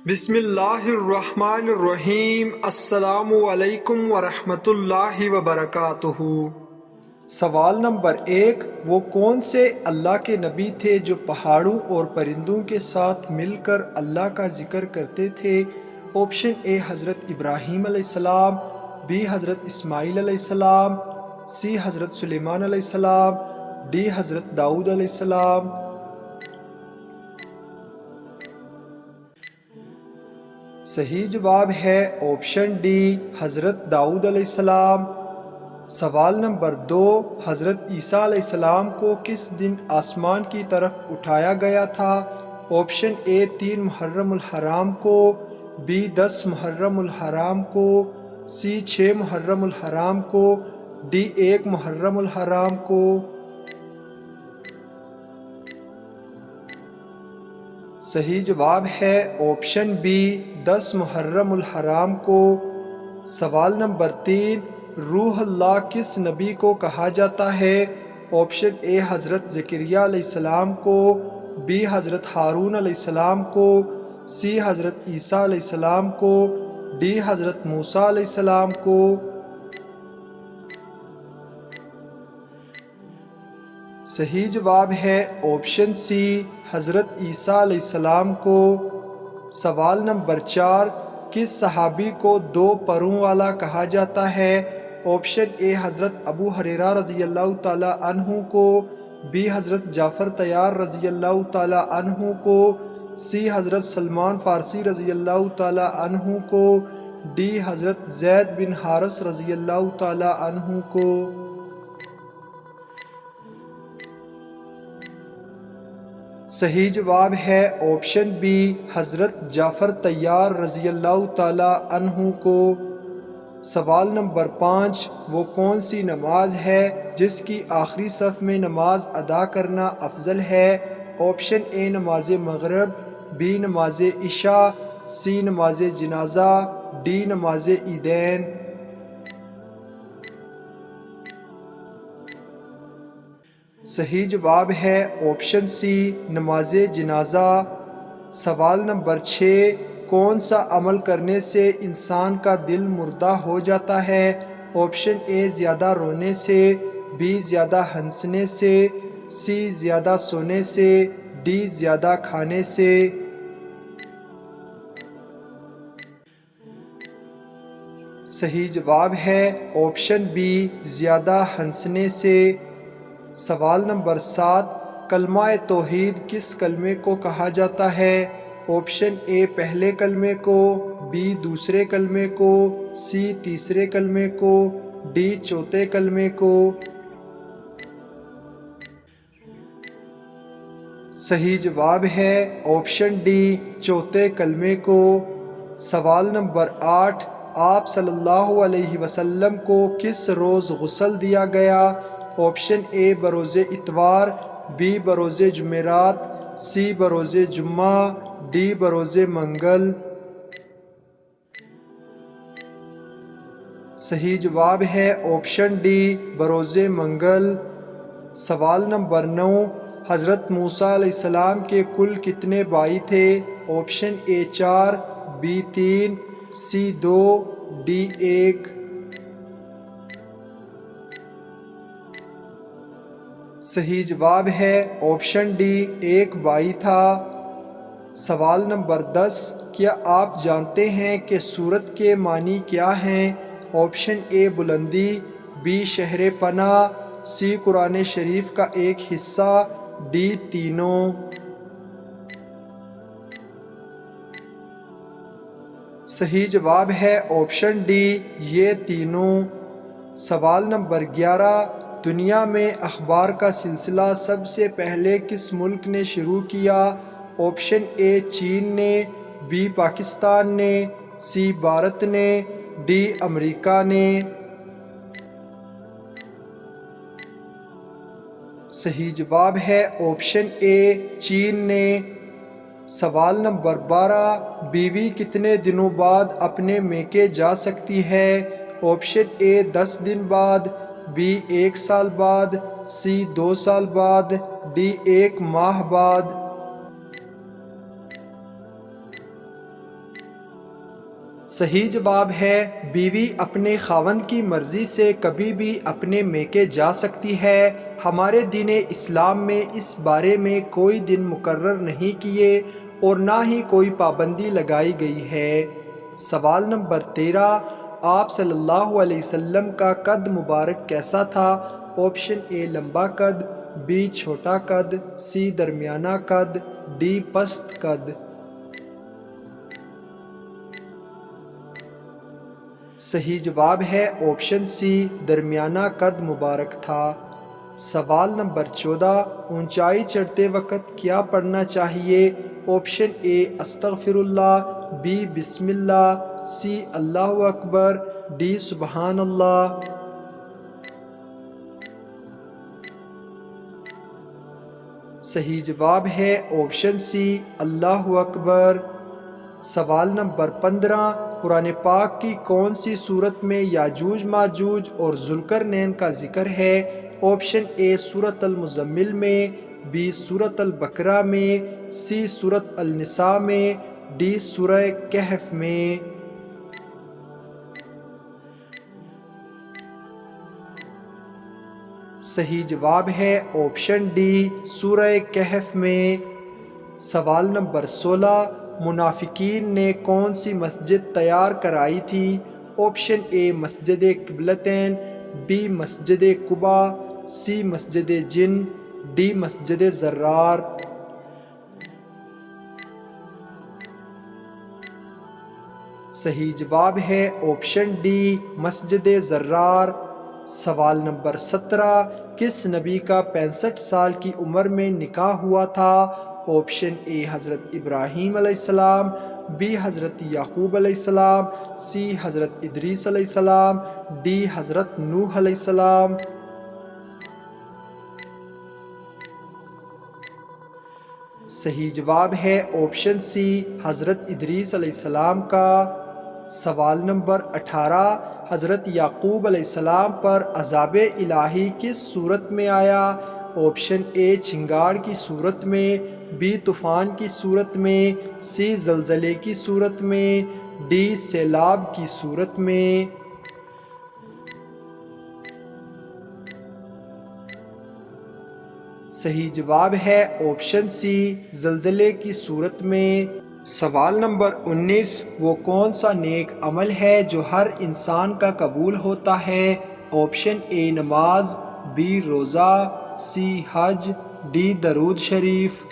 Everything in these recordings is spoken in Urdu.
بسم اللہ الرحمن الرحیم۔ السلام علیکم ورحمۃ اللہ وبرکاتہ۔ سوال نمبر 1، وہ کون سے اللہ کے نبی تھے جو پہاڑوں اور پرندوں کے ساتھ مل کر اللہ کا ذکر کرتے تھے؟ آپشن اے حضرت ابراہیم علیہ السلام، بی حضرت اسماعیل علیہ السلام، سی حضرت سلیمان علیہ السلام، ڈی حضرت داؤد علیہ السلام۔ صحیح جواب ہے آپشن ڈی، حضرت داؤد علیہ السلام۔ سوال نمبر 2، حضرت عیسیٰ علیہ السلام کو کس دن آسمان کی طرف اٹھایا گیا تھا؟ آپشن اے 3 محرم الحرام کو، بی 10 محرم الحرام کو، سی 6 محرم الحرام کو، ڈی 1 محرم الحرام کو۔ صحیح جواب ہے آپشن بی 10 محرم الحرام کو۔ سوال نمبر 3، روح اللہ کس نبی کو کہا جاتا ہے؟ آپشن اے حضرت زکریا علیہ السلام کو، بی حضرت ہارون علیہ السلام کو، سی حضرت عیسیٰ علیہ السلام کو، ڈی حضرت موسیٰ علیہ السلام کو۔ صحیح جواب ہے آپشن سی، حضرت عیسیٰ علیہ السلام کو۔ سوال نمبر 4، کس صحابی کو 2 پروں والا کہا جاتا ہے؟ آپشن اے حضرت ابو ہریرہ رضی اللہ تعالی عنہ کو، بی حضرت جعفر طیار رضی اللہ تعالی عنہ کو، سی حضرت سلمان فارسی رضی اللہ تعالی عنہ کو، ڈی حضرت زید بن حارث رضی اللہ تعالی عنہ کو۔ صحیح جواب ہے آپشن بی، حضرت جعفر طیار رضی اللہ تعالی عنہ کو۔ سوال نمبر 5، وہ کون سی نماز ہے جس کی آخری صف میں نماز ادا کرنا افضل ہے؟ آپشن اے نماز مغرب، بی نماز عشاء، سی نماز جنازہ، ڈی نماز عیدین۔ صحیح جواب ہے آپشن سی، نماز جنازہ۔ سوال نمبر 6، کون سا عمل کرنے سے انسان کا دل مردہ ہو جاتا ہے؟ آپشن اے زیادہ رونے سے، بی زیادہ ہنسنے سے، سی زیادہ سونے سے، ڈی زیادہ کھانے سے۔ صحیح جواب ہے آپشن بی، زیادہ ہنسنے سے۔ سوال نمبر 7، کلمہ توحید کس کلمے کو کہا جاتا ہے؟ آپشن اے پہلے کلمے کو، بی دوسرے کلمے کو، سی تیسرے کلمے کو، ڈی چوتھے کلمے کو۔ صحیح جواب ہے آپشن ڈی، چوتھے کلمے کو۔ سوال نمبر 8، آپ صلی اللہ علیہ وسلم کو کس روز غسل دیا گیا؟ آپشن اے بروز اتوار، بی بروز جمعرات، سی بروز جمعہ، ڈی بروز منگل۔ صحیح جواب ہے آپشن ڈی، بروز منگل۔ سوال نمبر 9، حضرت موسیٰ علیہ السلام کے کل کتنے بھائی تھے؟ Option A 4، B 3، C 2، D 1۔ صحیح جواب ہے آپشن ڈی، 1 بھائی تھا۔ سوال نمبر 10، کیا آپ جانتے ہیں کہ سورت کے معنی کیا ہیں؟ آپشن اے بلندی، بی شہر پناہ، سی قرآن شریف کا ایک حصہ، ڈی تینوں۔ صحیح جواب ہے آپشن ڈی، یہ تینوں۔ سوال نمبر 11، دنیا میں اخبار کا سلسلہ سب سے پہلے کس ملک نے شروع کیا؟ آپشن اے چین نے، بی پاکستان نے، سی بھارت نے، ڈی امریکہ نے۔ صحیح جواب ہے آپشن اے چین نے۔ سوال نمبر 12، بیوی کتنے دنوں بعد اپنے میکے جا سکتی ہے؟ آپشن اے 10 دن بعد، بی 1 سال بعد، سی 2 سال بعد، ڈی 1 ماہ بعد۔ صحیح جواب ہے بیوی اپنے خاوند کی مرضی سے کبھی بھی اپنے میکے جا سکتی ہے۔ ہمارے دین اسلام میں اس بارے میں کوئی دن مقرر نہیں کیے اور نہ ہی کوئی پابندی لگائی گئی ہے۔ سوال نمبر 13، آپ صلی اللہ علیہ وسلم کا قد مبارک کیسا تھا؟ آپشن اے لمبا قد، بی چھوٹا قد، سی درمیانہ قد، ڈی پست قد۔ صحیح جواب ہے آپشن سی درمیانہ قد مبارک تھا۔ سوال نمبر 14، اونچائی چڑھتے وقت کیا پڑھنا چاہیے؟ آپشن اے استغفر اللہ، بی بسم اللہ، سی اللہ اکبر، ڈی سبحان اللہ۔ صحیح جواب ہے آپشن سی اللہ اکبر۔ سوال نمبر 15، قرآن پاک کی کون سی صورت میں یاجوج ماجوج اور ذوالقرنین کا ذکر ہے؟ آپشن اے سورۃ المزمل میں، بی سورۃ البقرہ میں، سی سورۃ النساء میں، ڈی سورہ کہف میں۔ صحیح جواب ہے آپشن ڈی سورہ کہف میں۔ سوال نمبر 16، منافقین نے کون سی مسجد تیار کرائی تھی؟ آپشن اے مسجد قبلتین، بی مسجد قباء، سی مسجد جن، ڈی مسجد زرار۔ صحیح جواب ہے آپشن ڈی مسجد زرار۔ سوال نمبر 17، کس نبی کا 65 سال کی عمر میں نکاح ہوا تھا؟ آپشن اے حضرت ابراہیم علیہ السلام، بی حضرت یعقوب علیہ السلام، سی حضرت ادریس علیہ السلام، ڈی حضرت نوح علیہ السلام۔ صحیح جواب ہے آپشن سی حضرت ادریس علیہ السلام کا۔ سوال نمبر 18، حضرت یعقوب علیہ السلام پر عذاب الہی کس صورت میں آیا؟ آپشن اے چنگاڑ کی صورت میں، بی طوفان کی صورت میں، سی زلزلے کی صورت میں، ڈی سیلاب کی صورت میں۔ صحیح جواب ہے آپشن سی زلزلے کی صورت میں۔ سوال نمبر 19، وہ کون سا نیک عمل ہے جو ہر انسان کا قبول ہوتا ہے؟ آپشن اے نماز، بی روزہ، سی حج، ڈی درود شریف۔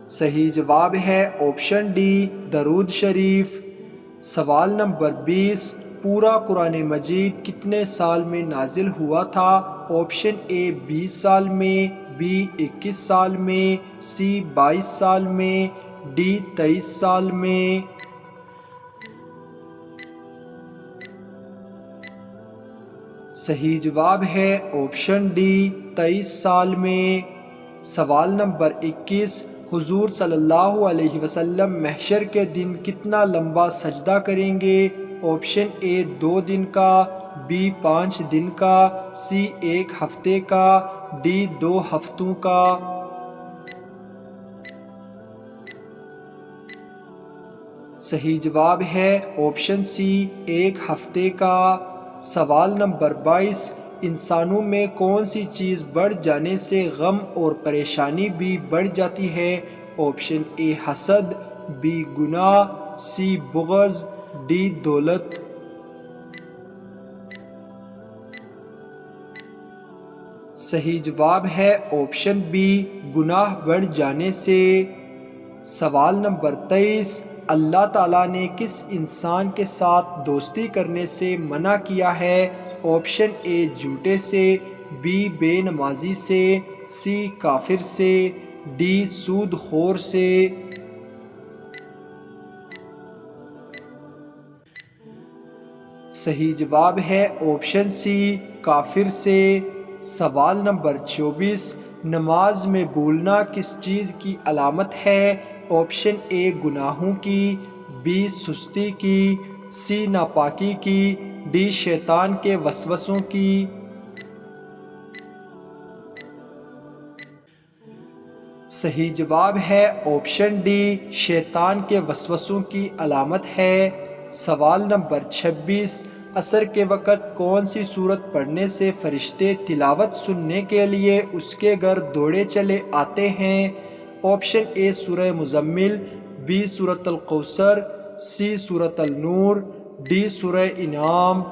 صحیح جواب ہے آپشن ڈی درود شریف۔ سوال نمبر 20، پورا قرآن مجید کتنے سال میں نازل ہوا تھا؟ آپشن اے 20 سال میں، بی 21 سال میں، سی 22 سال میں، ڈی 23 سال میں۔ صحیح جواب ہے آپشن ڈی 23 سال میں۔ سوال نمبر 21، حضور صلی اللہ علیہ وسلم محشر کے دن کتنا لمبا سجدہ کریں گے؟ آپشن اے 2 دن کا، بی 5 دن کا، سی 1 ہفتے کا، ڈی 2 ہفتوں کا۔ صحیح جواب ہے آپشن سی 1 ہفتے کا۔ سوال نمبر 22، انسانوں میں کون سی چیز بڑھ جانے سے غم اور پریشانی بھی بڑھ جاتی ہے؟ آپشن اے حسد، بی گناہ، سی بغض، ڈی دولت۔ صحیح جواب ہے آپشن بی گناہ بڑھ جانے سے۔ سوال نمبر 23، اللہ تعالیٰ نے کس انسان کے ساتھ دوستی کرنے سے منع کیا ہے؟ آپشن اے جھوٹے سے، بی بے نمازی سے، سی کافر سے، ڈی سود خور سے۔ صحیح جواب ہے آپشن سی کافر سے۔ سوال نمبر 24، نماز میں بھولنا کس چیز کی علامت ہے؟ آپشن اے گناہوں کی، بی سستی کی، سی ناپاکی کی، ڈی شیطان کے وسوسوں کی۔ صحیح جواب ہے آپشن ڈی، شیطان کے وسوسوں کی علامت ہے۔ سوال نمبر 26، عصر کے وقت کون سی سورت پڑھنے سے فرشتے تلاوت سننے کے لیے اس کے گھر دوڑے چلے آتے ہیں؟ آپشن اے سورہ مزمل، بی سورۃ الکوثر، سی سورۃ النور، ڈی سورہ انعام۔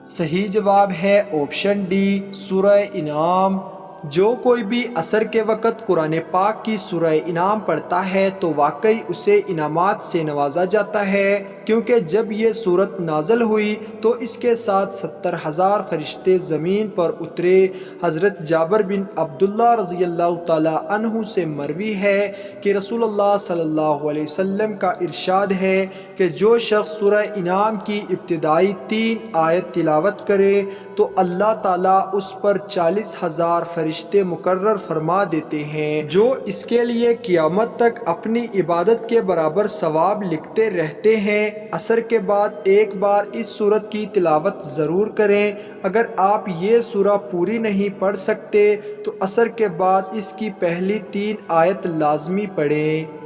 صحیح جواب ہے آپشن ڈی، سورہ انعام۔ جو کوئی بھی عصر کے وقت قرآن پاک کی سورہ انعام پڑھتا ہے تو واقعی اسے انعامات سے نوازا جاتا ہے، کیونکہ جب یہ سورت نازل ہوئی تو اس کے ساتھ 70,000 فرشتے زمین پر اترے۔ حضرت جابر بن عبداللہ رضی اللہ تعالی عنہ سے مروی ہے کہ رسول اللہ صلی اللہ علیہ وسلم کا ارشاد ہے کہ جو شخص سورہ انعام کی ابتدائی 3 آیت تلاوت کرے تو اللہ تعالیٰ اس پر 40,000 فرشتے مقرر فرما دیتے ہیں، جو اس کے لیے قیامت تک اپنی عبادت کے برابر ثواب لکھتے رہتے ہیں۔ عصر کے بعد ایک بار اس سورت کی تلاوت ضرور کریں۔ اگر آپ یہ سورہ پوری نہیں پڑھ سکتے تو عصر کے بعد اس کی پہلی 3 آیت لازمی پڑھیں۔